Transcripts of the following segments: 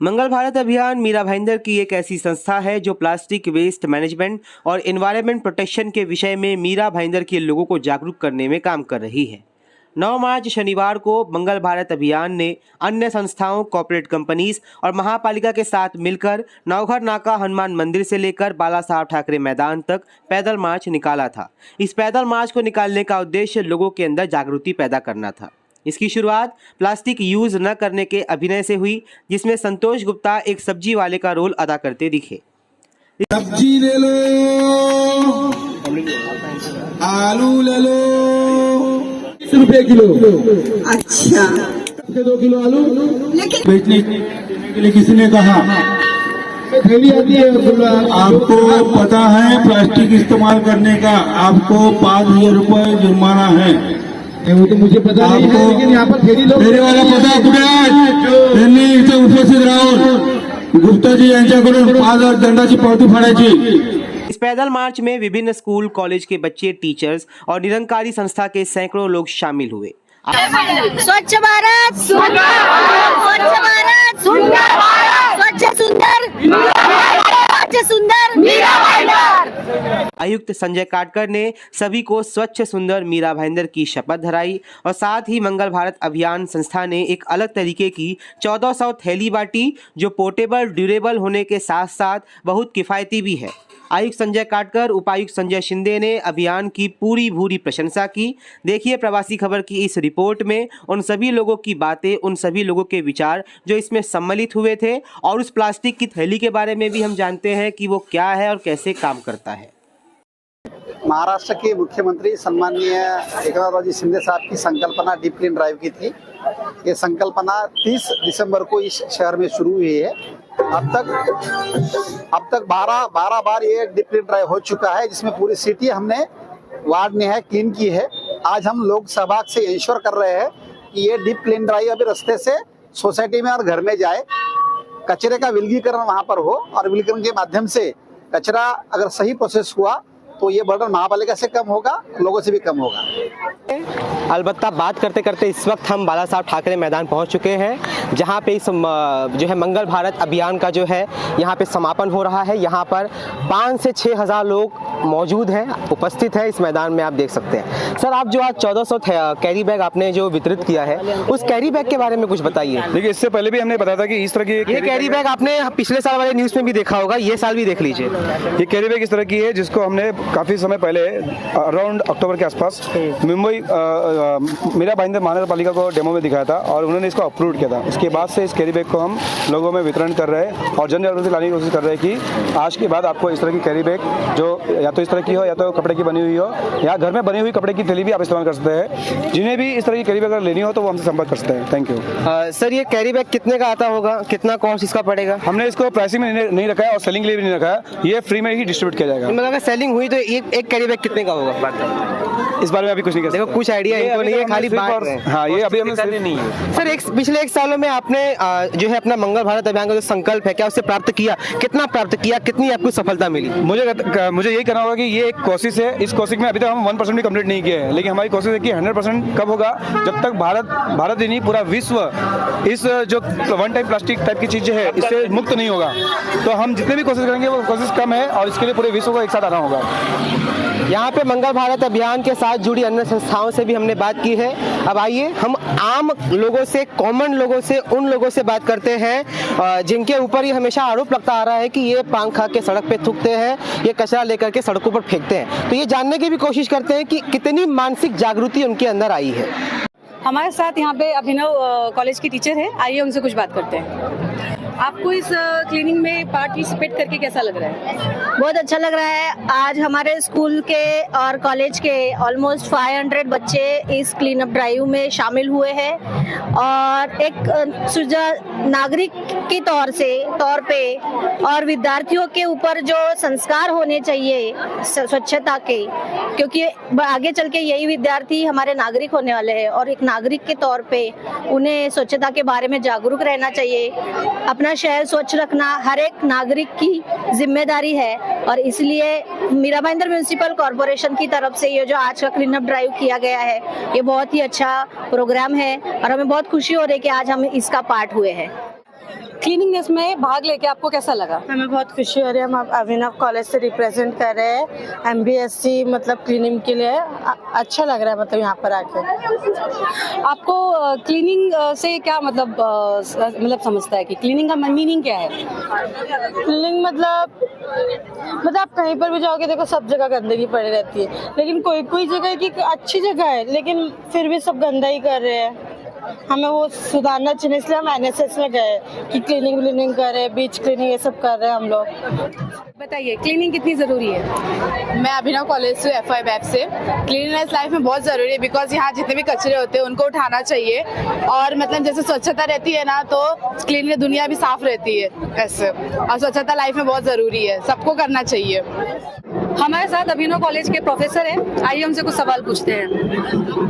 मंगल भारत अभियान मीरा भाईंदर की एक ऐसी संस्था है जो प्लास्टिक वेस्ट मैनेजमेंट और एनवायरनमेंट प्रोटेक्शन के विषय में मीरा भाईंदर के लोगों को जागरूक करने में काम कर रही है। 9 मार्च शनिवार को मंगल भारत अभियान ने अन्य संस्थाओं, कॉर्पोरेट कंपनीज और महापालिका के साथ मिलकर नवघर नाका हनुमान मंदिर से लेकर बाला साहब ठाकरे मैदान तक पैदल मार्च निकाला था। इस पैदल मार्च को निकालने का उद्देश्य लोगों के अंदर जागृति पैदा करना था। इसकी शुरुआत प्लास्टिक यूज न करने के अभिनय से हुई, जिसमें संतोष गुप्ता एक सब्जी वाले का रोल अदा करते दिखे। सब्जी ले लो, आलू ले लो, 20 रुपए किलो। अच्छा, 2 किलो आलू बेचने के लिए किसी ने कहा थैली आती है। आपको पता है प्लास्टिक इस्तेमाल करने का आपको 5000 रुपए जुर्माना है। वो तो मुझे पता नहीं है, लेकिन यहाँ पर थैली लोग मेरे वाला पता त्यांनी इथे उपस्थित राहून गुप्ता जी यांच्याकडून 5000 दंडाची पावती फाडायची। इस पैदल मार्च में विभिन्न स्कूल, कॉलेज के बच्चे, टीचर्स और निरंकारी संस्था के सैकड़ों लोग शामिल हुए। स्वच्छ भारत सुंदर, स्वच्छ भारत सुंदर, स्वच्छ सुंदर, स्वच्छ सुंदर मीरा भाईंदर। आयुक्त संजय काटकर ने सभी को स्वच्छ सुंदर मीरा भाईंदर की शपथ दिलाई और साथ ही मंगल भारत अभियान संस्था ने एक अलग तरीके की 1400 थैली बांटी, जो पोर्टेबल, ड्यूरेबल होने के साथ साथ बहुत किफ़ायती भी है। आयुक्त संजय काटकर, उपायुक्त संजय शिंदे ने अभियान की पूरी भूरी प्रशंसा की। देखिए प्रवासी खबर की इस रिपोर्ट में उन सभी लोगों की बातें, उन सभी लोगों के विचार जो इसमें सम्मिलित हुए थे, और उस प्लास्टिक की थैली के बारे में भी हम जानते हैं कि वो क्या है और कैसे काम करता है। महाराष्ट्र के मुख्यमंत्री सम्माननीय एकनाथरावजी शिंदे साहब की संकल्पना डीप क्लीन ड्राइव की थी। ये संकल्पना 30 दिसंबर को इस शहर में शुरू हुई है। अब तक 12 बार ये डीप क्लीन ड्राइव हो चुका है, जिसमें पूरी सिटी हमने वार्ड ने है क्लीन की है। आज हम लोग सहभाग से इंश्योर कर रहे हैं कि ये डीप क्लीन ड्राइव अभी रास्ते से सोसाइटी में और घर में जाए, कचरे का विलगीकरण वहां पर हो, और विलगीकरण के माध्यम से कचरा अगर सही प्रोसेस हुआ तो ये बर्डन महापालिका से कम होगा, लोगों से भी कम होगा। अलबत्ता बात करते करते इस वक्त हम बाला साहब ठाकरे मैदान पहुंच चुके हैं, जहां पे इस जो है मंगल भारत अभियान का जो है यहां पे समापन हो रहा है। यहां पर 5 से 6 हज़ार लोग मौजूद हैं, उपस्थित हैं इस मैदान में, आप देख सकते हैं। सर, आप जो आज 1400 कैरी बैग आपने जो वितरित किया है, उस कैरी बैग के बारे में कुछ बताइए। देखिए, इससे पहले भी हमने बताया था कि इस तरह की ये कैरी बैग आपने पिछले साल वाले न्यूज़ में भी देखा होगा, ये साल भी देख लीजिए। ये कैरी बैग इस तरह की है जिसको हमने काफी समय पहले अराउंड अक्टूबर के आसपास मुंबई मीरा भाईंदर महानगर पालिका को डेमो में दिखाया था और उन्होंने इसको अप्रूव किया था। उसके बाद से इस कैरी बैग को हम लोगों में वितरण कर रहे हैं और जन जागृति लाने की कोशिश कर रहे हैं कि आज के बाद आपको इस तरह की कैरी बैग जो या तो इस तरह की हो या तो कपड़े की बनी हुई हो या घर में बनी हुई कपड़े की थैली भी आप इस्तेमाल कर सकते हैं। जिन्हें भी इस तरह की कैरी बैग अगर लेनी हो तो वो हमसे संपर्क कर सकते हैं। Thank you. सर, ये कैरी बैग कितने का आता होगा, कितना कॉस्ट इसका पड़ेगा? हमने इसको प्राइसिंग में नहीं रखा है और सेलिंग के लिए भी नहीं रखा है, ये फ्री में ही डिस्ट्रीब्यूट किया जाएगा। मतलब अगर सेलिंग हुई तो एक कैरी बैग कितने का होगा? इस बारे में अभी कुछ नहीं कर सकते। देखो, कुछ आइडिया इनको नहीं है, खाली बात है। हाँ, ये अभी हमने नहीं है। सर, पिछले 1 सालों में आपने जो है अपना मंगल भारत अभियान का जो संकल्प है, क्या उससे प्राप्त किया? कितना प्राप्त किया? कितनी आपको सफलता मिली? मुझे यही कहना होगा कि ये एक कोशिश है। इस कोशिश में अभी तक हम 1% भी कंप्लीट नहीं किए हैं, लेकिन हमारी कोशिश है कि 100% कब होगा, जब तक भारत ही नहीं पूरा विश्व इस जो वन टाइम प्लास्टिक टाइप की चीजें है इससे मुक्त नहीं होगा। तो हम जितने भी कोशिश करेंगे वो कोशिश कम है और इसके लिए पूरे विश्व को एक साथ आना होगा। यहाँ पे मंगल भारत अभियान के साथ जुड़ी अन्य संस्थाओं से भी हमने बात की है। अब आइए हम आम लोगों से, कॉमन लोगों से, उन लोगों से बात करते हैं जिनके ऊपर ये हमेशा आरोप लगता आ रहा है कि ये पान खा के सड़क पे थूकते हैं, ये कचरा लेकर के सड़कों पर फेंकते हैं। तो ये जानने की भी कोशिश करते हैं कि कितनी मानसिक जागृति उनके अंदर आई है। हमारे साथ यहाँ पे अभिनव कॉलेज की टीचर है, आइए उनसे कुछ बात करते हैं। आपको इस क्लीनिंग में पार्टिसिपेट करके कैसा लग रहा है? बहुत अच्छा लग रहा है। आज हमारे स्कूल के और कॉलेज के ऑलमोस्ट 500 बच्चे इस क्लीन अप ड्राइव में शामिल हुए हैं और एक नागरिक के तौर पे और विद्यार्थियों के ऊपर जो संस्कार होने चाहिए स्वच्छता के, क्योंकि आगे चल के यही विद्यार्थी हमारे नागरिक होने वाले हैं और एक नागरिक के तौर पे उन्हें स्वच्छता के बारे में जागरूक रहना चाहिए। अपना शहर स्वच्छ रखना हर एक नागरिक की जिम्मेदारी है और इसलिए मीरा भाईंदर म्युनिसिपल कॉर्पोरेशन की तरफ से ये जो आज का क्लीन अप ड्राइव किया गया है, ये बहुत ही अच्छा प्रोग्राम है और हमें बहुत खुशी हो रही है कि आज हम इसका पार्ट हुए हैं। क्लीनिंगनेस में भाग लेके आपको कैसा लगा? हमें बहुत खुशी हो रही है। हम अभिनव कॉलेज से रिप्रेजेंट कर रहे हैं MBSC मतलब क्लीनिंग के लिए। अच्छा लग रहा है मतलब यहाँ पर आके। आपको क्लीनिंग से क्या मतलब समझता है कि क्लीनिंग का मीनिंग क्या है? क्लीनिंग मतलब आप कहीं पर भी जाओगे देखो सब जगह गंदगी पड़ी रहती है, लेकिन कोई कोई जगह की अच्छी जगह है लेकिन फिर भी सब गंदा ही कर रहे हैं। हमें वो सुधारना चाहिए, इसलिए हम NSS में गए कि क्लीनिंग कर रहे हैं, बीच क्लीनिंग ये सब कर रहे हैं हम लोग। बताइए क्लीनिंग कितनी ज़रूरी है? मैं अभिनव कॉलेज से FIBAP से। क्लीननेस लाइफ में बहुत ज़रूरी है बिकॉज यहाँ जितने भी कचरे होते हैं उनको उठाना चाहिए और मतलब जैसे स्वच्छता रहती है ना तो क्लीन दुनिया भी साफ रहती है ऐसे, और स्वच्छता लाइफ में बहुत ज़रूरी है, सबको करना चाहिए। हमारे साथ अभिनव कॉलेज के प्रोफेसर हैं, आइए उनसे कुछ सवाल पूछते हैं।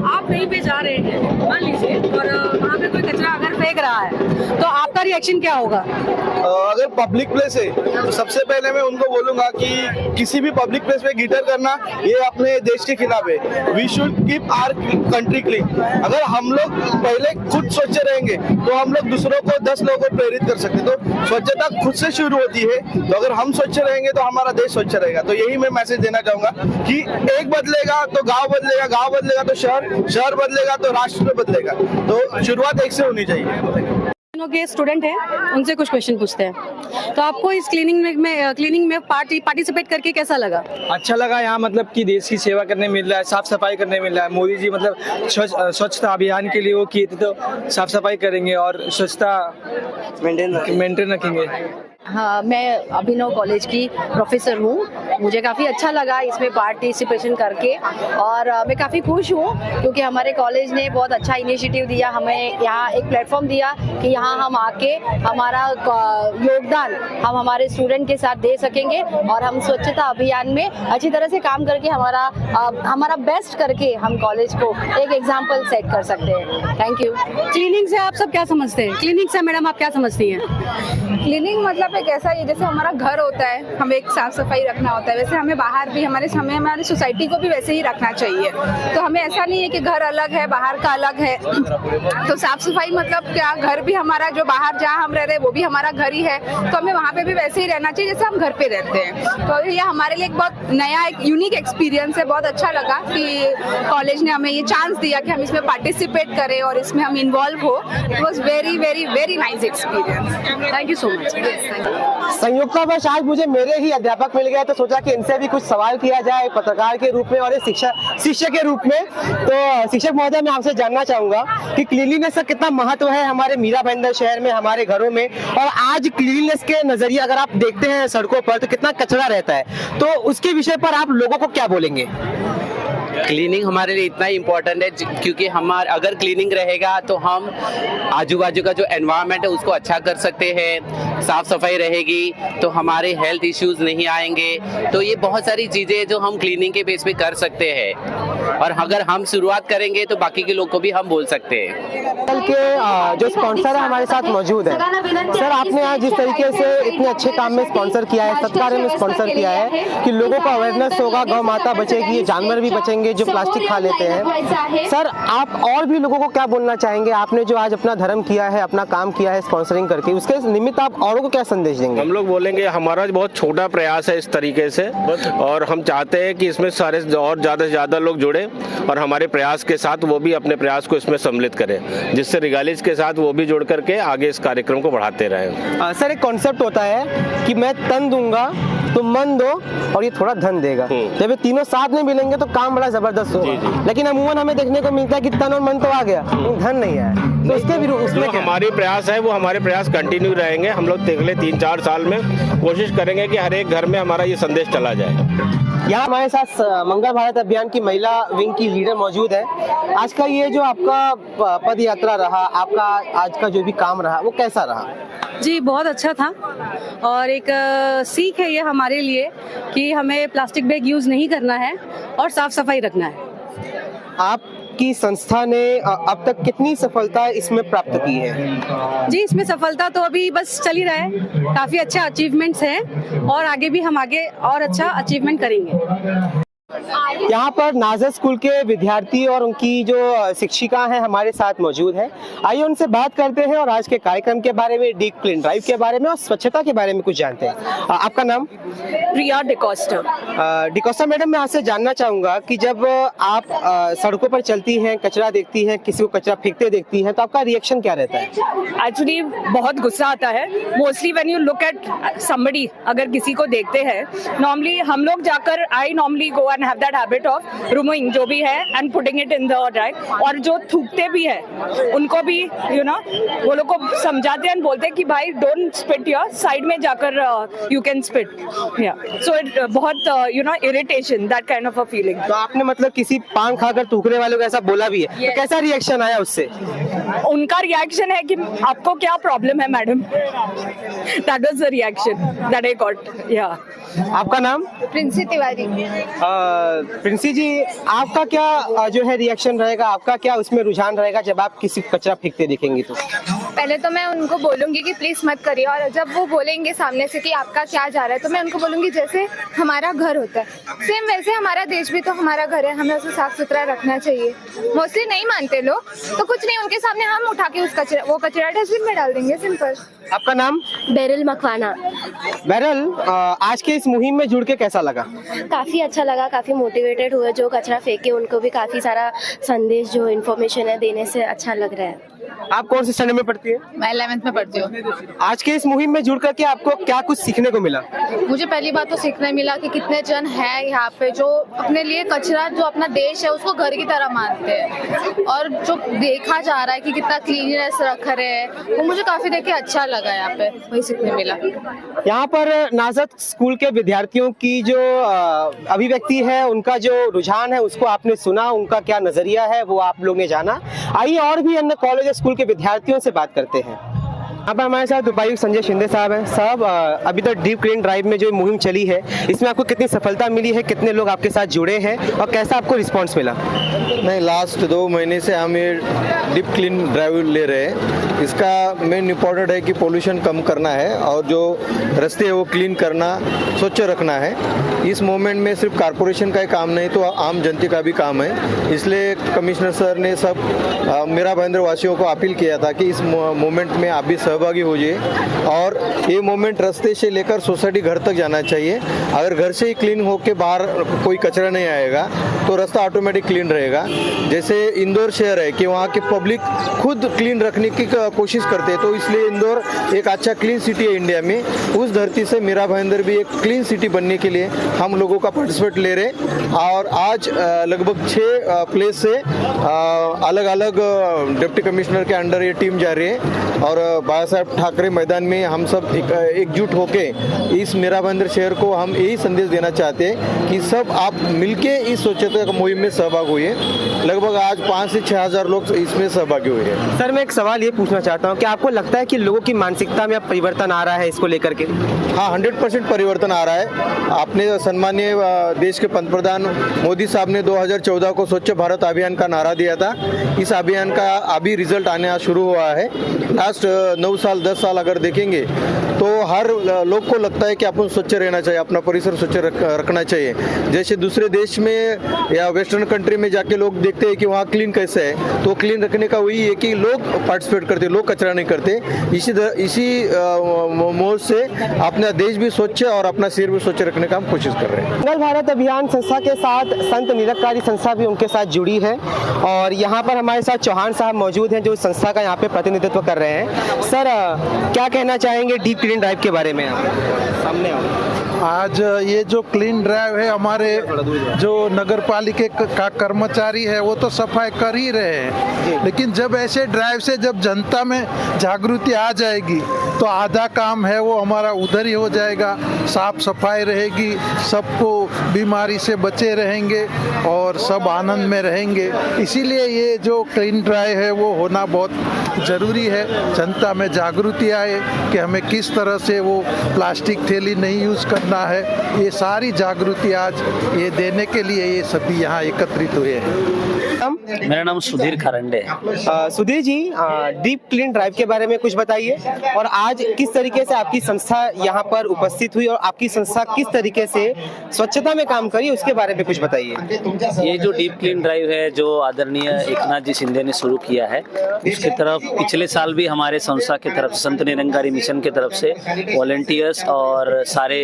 आप कहीं पे जा रहे हैं मान लीजिए और वहाँ पे कोई कचरा अगर फेंक रहा है तो आपका रिएक्शन क्या होगा? अगर पब्लिक प्लेस है तो सबसे पहले मैं उनको बोलूंगा कि किसी भी पब्लिक प्लेस पे गिटर करना ये अपने देश के खिलाफ है। We should keep our country clean. अगर हम लोग पहले खुद स्वच्छ रहेंगे तो हम लोग दूसरों को 10 लोगों को प्रेरित कर सकते हैं। तो स्वच्छता खुद से शुरू होती है, तो अगर हम स्वच्छ रहेंगे तो हमारा देश स्वच्छ रहेगा। तो यही मैं मैसेज देना चाहूंगा कि एक बदलेगा तो गांव बदलेगा, गांव बदलेगा तो शहर बदलेगा तो राष्ट्र बदलेगा। तो शुरुआत एक से होनी चाहिए। के स्टूडेंट हैं, उनसे कुछ क्वेश्चन पूछते हैं। तो आपको इस क्लीनिंग में पार्टिसिपेट करके कैसा लगा? अच्छा लगा। यहाँ मतलब कि देश की सेवा करने मिल रहा है, साफ सफाई करने मिल रहा है। मोदी जी मतलब स्वच्छता अभियान के लिए वो किए थे, तो साफ सफाई करेंगे और स्वच्छता मेंटेन रखेंगे। हाँ, मैं अभिनव कॉलेज की प्रोफेसर हूँ। मुझे काफ़ी अच्छा लगा इसमें पार्टिसिपेशन करके और मैं काफ़ी खुश हूँ क्योंकि हमारे कॉलेज ने बहुत अच्छा इनिशिएटिव दिया, हमें यहाँ एक प्लेटफॉर्म दिया कि यहाँ हम आके हमारा योगदान हम हमारे स्टूडेंट के साथ दे सकेंगे और हम स्वच्छता अभियान में अच्छी तरह से काम करके हमारा बेस्ट करके हम कॉलेज को एक एग्जाम्पल सेट कर सकते हैं। Thank you. क्लीनिंग से आप सब क्या समझते हैं? क्लीनिंग से मैडम आप क्या समझती हैं? क्लीनिंग मतलब एक ऐसा ही जैसे हमारा घर होता है, हमें एक साफ सफाई रखना होता है, वैसे हमें बाहर भी हमारी सोसाइटी को भी वैसे ही रखना चाहिए। तो हमें ऐसा नहीं है कि घर अलग है बाहर का अलग है। तो साफ सफाई मतलब क्या, घर भी हमारा जो बाहर जहाँ हम रह रहे हैं वो भी हमारा घर ही है, तो हमें वहाँ पे भी वैसे ही रहना चाहिए जैसे हम घर पे रहते हैं। तो ये हमारे लिए एक बहुत नया एक यूनिक एक्सपीरियंस है। बहुत अच्छा लगा कि कॉलेज ने हमें ये चांस दिया कि हम इसमें पार्टिसिपेट करें और इसमें हम इन्वॉल्व हो। It was very very very nice experience. Thank you so much. संयोगतावश आज मुझे मेरे ही अध्यापक मिल गए तो सोचा कि इनसे भी कुछ सवाल किया जाए पत्रकार के रूप में और एक शिक्षक के रूप में। तो शिक्षक महोदय, मैं आपसे जानना चाहूंगा कि क्लीनलीनेस का कितना महत्व है हमारे मीरा भाईंदर शहर में, हमारे घरों में, और आज क्लीनलीनेस के नजरिए अगर आप देखते हैं सड़कों पर तो कितना कचरा रहता है, तो उसके विषय पर आप लोगों को क्या बोलेंगे? क्लीनिंग हमारे लिए इतना इम्पोर्टेंट है क्योंकि अगर क्लीनिंग रहेगा तो हम आजू बाजू का जो एनवायरनमेंट है उसको अच्छा कर सकते हैं। साफ सफाई रहेगी तो हमारे हेल्थ इश्यूज नहीं आएंगे। तो ये बहुत सारी चीजें जो हम क्लीनिंग के बेस पे कर सकते हैं और अगर हम शुरुआत करेंगे तो बाकी के लोग को भी हम बोल सकते हैं। कल के जो स्पॉन्सर है हमारे साथ मौजूद है। सर, आपने आज जिस तरीके से इतने अच्छे काम में स्पॉन्सर किया है, सत्कार में स्पॉन्सर किया है कि लोगों का अवेयरनेस होगा, गौ माता बचेगी, जानवर भी बचेंगे जो प्लास्टिक खा लेते हैं। सर, आप और भी लोगों को क्या बोलना चाहेंगे? आपने जो आज अपना धर्म किया है, अपना काम किया है स्पॉन्सरिंग करके, उसके निमित्त आप औरों को क्या संदेश देंगे? हम लोग बोलेंगे हमारा बहुत छोटा प्रयास है इस तरीके से, और हम चाहते हैं कि इसमें सारे और ज्यादा से ज्यादा लोग जुड़े और हमारे प्रयास के साथ वो भी अपने प्रयास को इसमें सम्मिलित करें, जिससे रिगालिस के साथ वो भी जुड़ करके आगे इस कार्यक्रम को बढ़ाते रहें। सर, एक कॉन्सेप्ट होता है कि मैं तन दूंगा तो मन दो और ये थोड़ा धन देगा। जब ये तीनों साथ में मिलेंगे तो काम बड़ा जबरदस्त होगा। लेकिन अमूमन हमें देखने को मिलता है कि तन और मन तो आ गया, धन नहीं आया। तो उसके भी उसमें हमारे प्रयास है वो हमारे प्रयास कंटिन्यू रहेंगे। हम लोग अगले 3-4 साल में कोशिश करेंगे कि हर एक घर में हमारा ये संदेश चला जाए। यहाँ हमारे साथ मंगल भारत अभियान की महिला विंग की लीडर मौजूद है। आज का ये जो आपका पद यात्रा रहा, आपका आज का जो भी काम रहा, वो कैसा रहा? जी, बहुत अच्छा था और एक सीख है ये हमारे लिए कि हमें प्लास्टिक बैग यूज़ नहीं करना है और साफ सफाई रखना है। आपकी संस्था ने अब तक कितनी सफलता इसमें प्राप्त की है? जी, इसमें सफलता तो अभी बस चल ही रहा है। काफ़ी अच्छा अचीवमेंट्स हैं और आगे भी हम और अच्छा अचीवमेंट करेंगे। यहाँ पर नाजर स्कूल के विद्यार्थी और उनकी जो शिक्षिका हैं हमारे साथ मौजूद हैं। आइए उनसे बात करते हैं और आज के कार्यक्रम के बारे में, डीप क्लीन ड्राइव के बारे में और स्वच्छता के बारे में कुछ जानते हैं। आपका नाम? प्रिया डिकोस्टा। डिकोस्टा मैडम, मैं आपसे जानना चाहूँगा कि जब आप सड़कों पर चलती हैं, कचरा देखती हैं, किसी को कचरा फेंकते देखती हैं, तो आपका रिएक्शन क्या रहता है? एक्चुअली बहुत गुस्सा आता है। Mostly when you look at somebody, अगर किसी को देखते हैं, नॉर्मली हम लोग जाकर I normally go and have that habit of removing जो भी है and putting it in the drive. और जो थूकते भी है उनको भी वो लोग को समझाते हैं, बोलते हैं कि भाई डोंट स्पिट योर, साइड में जाकर यू कैन स्पिट। या सो इट बहुत irritation, that kind of a feeling. तो आपने मतलब किसी पान खाकर थूकने वालों को ऐसा बोला भी है? तो कैसा रिएक्शन आया उससे? उनका रिएक्शन है कि आपको क्या प्रॉब्लम है madam? That was the reaction that I got. या आपका नाम? प्रिंसी तिवारी। प्रिंसी जी, आपका क्या जो है रिएक्शन रहेगा, आपका क्या उसमें रुझान रहेगा जब आप किसी कचरा फेंकते देखेंगे तो? पहले तो मैं उनको बोलूंगी कि प्लीज मत करिए, और जब वो बोलेंगे सामने से कि आपका क्या जा रहा है, तो मैं उनको बोलूंगी जैसे हमारा घर होता है सेम वैसे हमारा देश भी तो हमारा घर है, हमें उसे साफ सुथरा रखना चाहिए। मोस्टली नहीं मानते लोग, तो कुछ नहीं, उनके सामने हम उठा के वो कचरा डस्टबिन में डाल देंगे, सिंपल। आपका नाम? बेरल मकवाना। बैरल, आज के इस मुहिम में जुड़ के कैसा लगा? काफ़ी अच्छा लगा, काफ़ी मोटिवेटेड हुए। जो कचरा फेंके उनको भी काफ़ी सारा संदेश, जो इन्फॉर्मेशन है देने से अच्छा लग रहा है। आप कौन से स्टैंडर्ड में पढ़ती है? मैं 11th में पढ़ती हूँ। आज के इस मुहिम में जुड़ करके आपको क्या कुछ सीखने को मिला? मुझे पहली बात तो सीखने मिला कि कितने जन हैं यहाँ पे जो अपने लिए कचरा, जो अपना देश है उसको घर की तरह मानते हैं, और जो देखा जा रहा है कि कितना क्लीननेस रख रहे हैं, वो मुझे काफी देख के अच्छा लगा। यहाँ पे वही सीखने मिला। यहाँ पर नाजर स्कूल के विद्यार्थियों की जो अभिव्यक्ति है, उनका जो रुझान है, उसको आपने सुना, उनका क्या नजरिया है वो आप लोग ने जाना। आइए और भी अन्य कॉलेज स्कूल के विद्यार्थियों से बात करते हैं। अब हमारे साथ उपायुक्त संजय शिंदे साहब हैं। साहब, अभी तक डीप क्लीन ड्राइव में जो मुहिम चली है, इसमें आपको कितनी सफलता मिली है, कितने लोग आपके साथ जुड़े हैं और कैसा आपको रिस्पांस मिला? नहीं, लास्ट 2 महीने से हम ये डीप क्लीन ड्राइव ले रहे हैं। इसका मेन इम्पोर्टेंट है कि पोल्यूशन कम करना है और जो रास्ते है वो क्लीन करना, स्वच्छ रखना है। इस मोमेंट में सिर्फ कारपोरेशन का ही काम नहीं, तो आम जनता का भी काम है। इसलिए कमिश्नर सर ने सब मीरा भाईंदर वासियों को अपील किया था कि इस मोमेंट में आप भी सहभागी हो जाइए, और ये मोमेंट रास्ते से लेकर सोसाइटी घर तक जाना चाहिए। अगर घर से ही क्लीन होके बाहर कोई कचरा नहीं आएगा तो रास्ता ऑटोमेटिक क्लीन रहेगा। जैसे इंदौर शहर है कि वहाँ के पब्लिक खुद क्लीन रखने की कोशिश करते हैं, तो इसलिए इंदौर एक अच्छा क्लीन सिटी है इंडिया में। उस धरती से मीरा भाईंदर भी एक क्लीन सिटी बनने के लिए हम लोगों का पार्टिसिपेट ले रहे। और आज लगभग 6 प्लेस से अलग अलग डिप्टी कमिश्नर के अंडर ये टीम जा रही है, और बाबा साहब ठाकरे मैदान में हम सब एकजुट होके इस मीरा भाईंदर शहर को हम यही संदेश देना चाहते हैं कि सब आप मिलके इस स्वच्छता मुहिम में सहभाग हुए। लगभग आज 5 से 6 हज़ार लोग इसमें सहभागी हुए हैं। सर, मैं एक सवाल ये पूछना चाहता हूँ कि आपको लगता है कि लोगों की मानसिकता में अब परिवर्तन आ रहा है इसको लेकर के? हाँ, 100% परिवर्तन आ रहा है। आपने सम्मानीय देश के पंतप्रधान मोदी साहब ने 2014 को स्वच्छ भारत अभियान का नारा दिया था। इस अभियान का अभी रिजल्ट आने शुरू हुआ है। लास्ट 9 साल 10 साल अगर देखेंगे तो हर लोग को लगता है कि अपन स्वच्छ रहना चाहिए, अपना परिसर स्वच्छ रखना चाहिए। जैसे दूसरे देश में या वेस्टर्न कंट्री में जाके लोग देखते हैं कि वहाँ क्लीन कैसे है, तो क्लीन रखने का वही है कि लोग पार्टिसिपेट करते, लोग कचरा नहीं करते। इसी मोड़ से अपना देश भी स्वच्छ और अपना शहर भी स्वच्छ रखने का हम कोशिश कर रहे हैं। मंगल भारत अभियान संस्था के साथ संत निरंकारी संस्था भी उनके साथ जुड़ी है, और यहाँ पर हमारे साथ चौहान साहब मौजूद हैं जो संस्था का यहाँ पे प्रतिनिधित्व कर रहे हैं। सर, क्या कहना चाहेंगे डीप क्लीन ड्राइव के बारे में? सामने आओ। आज ये जो क्लीन ड्राइव है, हमारे जो नगर पालिका का कर्मचारी है वो तो सफाई कर ही रहे हैं, लेकिन जब ऐसे ड्राइव से जब जनता में जागृति आ जाएगी तो आधा काम है वो हमारा उधर ही हो जाएगा। साफ सफाई रहेगी, सबको बीमारी से बचे रहेंगे और सब आनंद में रहेंगे। इसीलिए ये जो क्लीन ड्राइव है वो होना बहुत ज़रूरी है। जनता में जागृति आए कि हमें किस तरह से वो प्लास्टिक थैली नहीं यूज़ करना है। ये सारी जागृति आज ये देने के लिए ये सभी यहाँ एकत्रित हुए हैं। मेरा नाम सुधीर खरंडे है। Sudhir ji, deep deep clean drive के बारे में कुछ बताइए और आज किस तरीके से आपकी संस्था यहाँ पर उपस्थित हुई और आपकी संस्था किस तरीके से स्वच्छता में काम करी उसके बारे में कुछ बताइए। ये जो डीप क्लीन ड्राइव है जो आदरणीय एकनाथ जी शिंदे ने शुरू किया है, उसकी तरफ पिछले साल भी हमारे संस्था की तरफ से, संत निरंकारी मिशन की तरफ से वॉलंटियर्स और सारे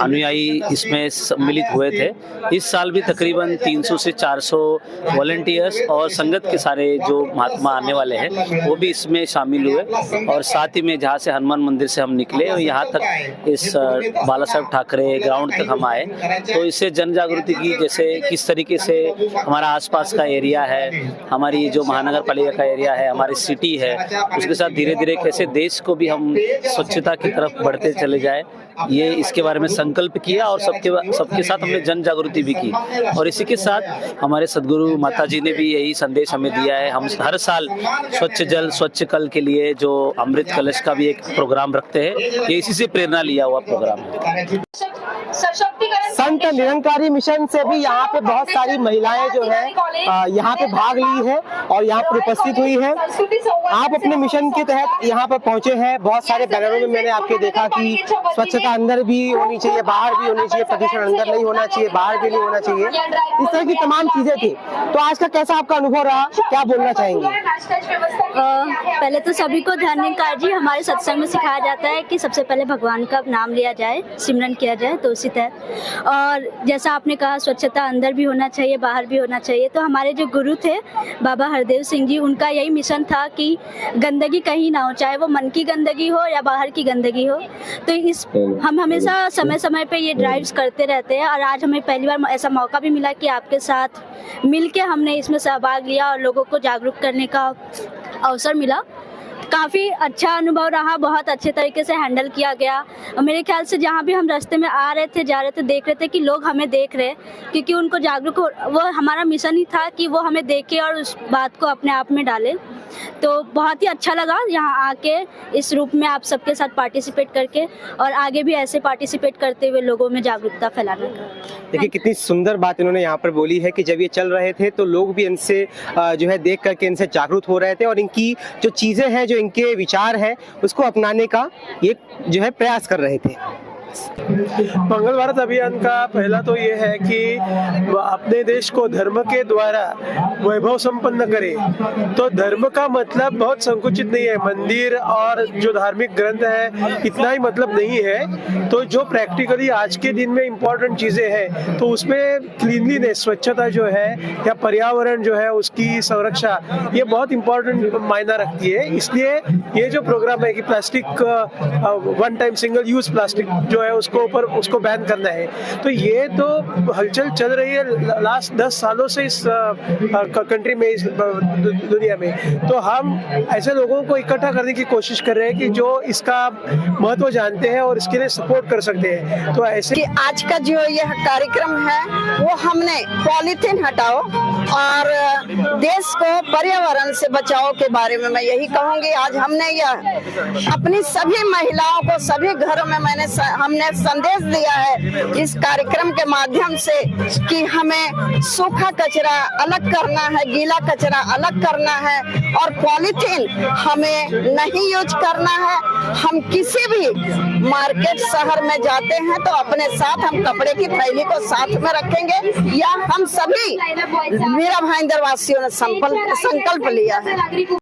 अनुयायी इसमें सम्मिलित हुए थे। इस साल भी तकरीबन 300 से 400 वॉलंटियर्स और संगत के सारे जो महात्मा आने वाले हैं वो भी इसमें शामिल हुए और साथ ही में जहाँ से हनुमान मंदिर से हम निकले और यहाँ तक इस बाला साहब ठाकरे ग्राउंड तक हम आए, तो इससे जन जागृति की जैसे किस तरीके से हमारा आसपास का एरिया है, हमारी जो महानगर पालिका का एरिया है, हमारी सिटी है, उसके साथ धीरे धीरे कैसे देश को भी हम स्वच्छता की तरफ बढ़ते चले जाए, ये इसके बारे में संकल्प किया और सबके साथ हमने जन जागृति भी की। और इसी के साथ हमारे सदगुरु माता जी ने भी यही संदेश हमें दिया है। हम हर साल स्वच्छ जल स्वच्छ कल के लिए जो अमृत कलश का भी एक प्रोग्राम रखते हैं, ये इसी से प्रेरणा लिया हुआ प्रोग्राम है। संत निरंकारी मिशन से भी यहाँ पे बहुत सारी महिलाएं जो है यहाँ पे भाग ली है और यहाँ पर उपस्थित हुई है। आप अपने मिशन के तहत यहाँ पर पहुँचे हैं। बहुत सारे बैनरों में मैंने आपके देखा कि स्वच्छता अंदर भी होनी चाहिए, बाहर भी होनी चाहिए, प्रदूषण अंदर नहीं होना चाहिए, बाहर भी नहीं होना चाहिए, इस तरह की तमाम चीजें थी। तो आज का कैसा आपका अनुभव रहा, क्या बोलना चाहेंगे? पहले तो सभी को धन्यवाद जी। हमारे सत्संग में सिखाया जाता है कि सबसे पहले भगवान का नाम लिया जाए, सिमरन किया जाए, तो उसी तहत। और जैसा आपने कहा स्वच्छता अंदर भी होना चाहिए, बाहर भी होना चाहिए। तो हमारे जो गुरु थे बाबा हरदेव सिंह जी, उनका यही मिशन था कि गंदगी कहीं ना हो, चाहे वो मन की गंदगी हो या बाहर की गंदगी हो। तो इस हम हमेशा समय समय पे ये ड्राइव्स करते रहते हैं और आज हमें पहली बार ऐसा मौका भी मिला कि आपके साथ मिलके हमने इसमें सहभाग लिया और लोगों को जागरूक करने का अवसर मिला। काफ़ी अच्छा अनुभव रहा, बहुत अच्छे तरीके से हैंडल किया गया। मेरे ख्याल से जहाँ भी हम रास्ते में आ रहे थे, जा रहे थे, देख रहे थे कि लोग हमें देख रहे, क्योंकि उनको जागरूक वो हमारा मिशन ही था कि वो हमें देखे और उस बात को अपने आप में डालें। तो बहुत ही अच्छा लगा यहाँ आके इस रूप में आप सबके साथ पार्टिसिपेट करके और आगे भी ऐसे पार्टिसिपेट करते हुए लोगों में जागरूकता फैलाने का। देखिए कितनी सुंदर बात इन्होंने यहाँ पर बोली है कि जब ये चल रहे थे तो लोग भी इनसे जो है देख करके इनसे जागरूक हो रहे थे और इनकी जो चीज़ें हैं, जो इनके विचार हैं, उसको अपनाने का ये जो है प्रयास कर रहे थे। मंगल भारत अभियान का पहला तो ये है कि अपने देश को धर्म के द्वारा वैभव संपन्न करे। तो धर्म का मतलब बहुत संकुचित नहीं है, मंदिर और जो धार्मिक ग्रंथ है इतना ही मतलब नहीं है। तो जो प्रैक्टिकली आज के दिन में इम्पोर्टेंट चीजें हैं, तो उसमें क्लीनलीनेस, स्वच्छता जो है या पर्यावरण जो है उसकी संरक्षा, ये बहुत इम्पोर्टेंट मायना रखती है। इसलिए ये जो प्रोग्राम है कि plastic one time single use plastic जो है उसको बैन करना है, तो ये तो हलचल चल रही है लास्ट 10 सालों से इस कंट्री में, इस दुनिया में। तो हम ऐसे लोगों को इकट्ठा करने की कोशिश कर रहे हैं कि जो इसका महत्व जानते हैं और इसके लिए सपोर्ट कर सकते हैं। तो ऐसे कि आज का जो यह कार्यक्रम है वो हमने पॉलीथीन हटाओ और देश को पर्यावरण से बचाओ के बारे में मैं यही कहूंगी। आज हमने यह अपनी सभी महिलाओं को सभी घरों में हमने संदेश दिया है इस कार्यक्रम के माध्यम से कि हमें सूखा कचरा अलग करना है, गीला कचरा अलग करना है और पॉलीथीन हमें नहीं यूज करना है। हम किसी भी मार्केट शहर में जाते हैं तो अपने साथ हम कपड़े की थैली को साथ में रखेंगे, या हम सभी मीरा भाईंदर वासियों ने संकल्प लिया है।